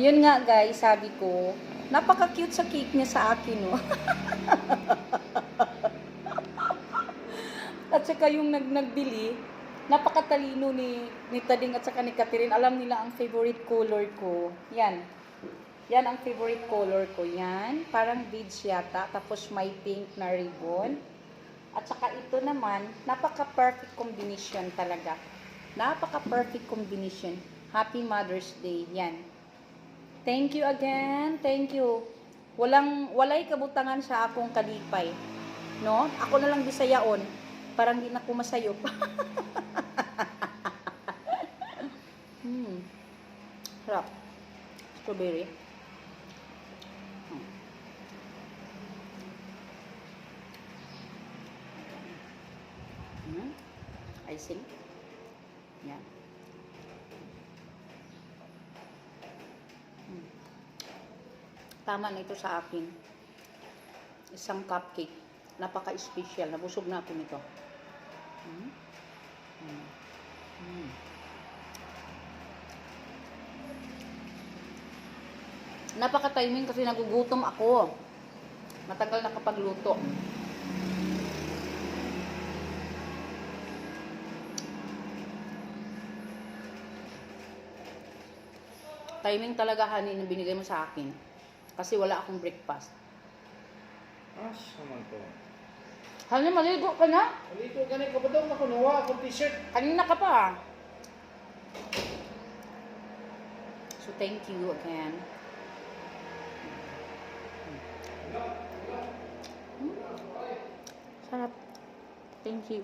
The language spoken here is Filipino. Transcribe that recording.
Yun nga guys, sabi ko, napaka-cute sa cake niya sa akin, no? At saka yung nagbili, napakatalino ni Tading at saka ni Catherine. Alam nila ang favorite color ko. Yan. Yan ang favorite color ko. Yan. Parang beads yata. Tapos may pink na ribbon. At saka ito naman, napaka-perfect combination talaga. Napaka-perfect combination. Happy Mother's Day. Yan. Thank you again. Thank you. Walay kabutangan sa akong kalipay. No? Ako na lang bisayaon. Parang di na ko masayop. Sarap. Strawberry. Icing. Yan. Tama na ito sa akin. Isang cupcake. Napaka-special. Nabusog na ako nito. Napaka-timing kasi nagugutom ako. Matagal na kapagluto. Timing talaga, honey, na binigay mo sa akin. Kasi wala akong breakfast. Naman to. Honey, maligo ka na? Maligo ka na, kapatong nakunuha akong t-shirt. Kanina ka pa. So, thank you again. Sarap. Thank you.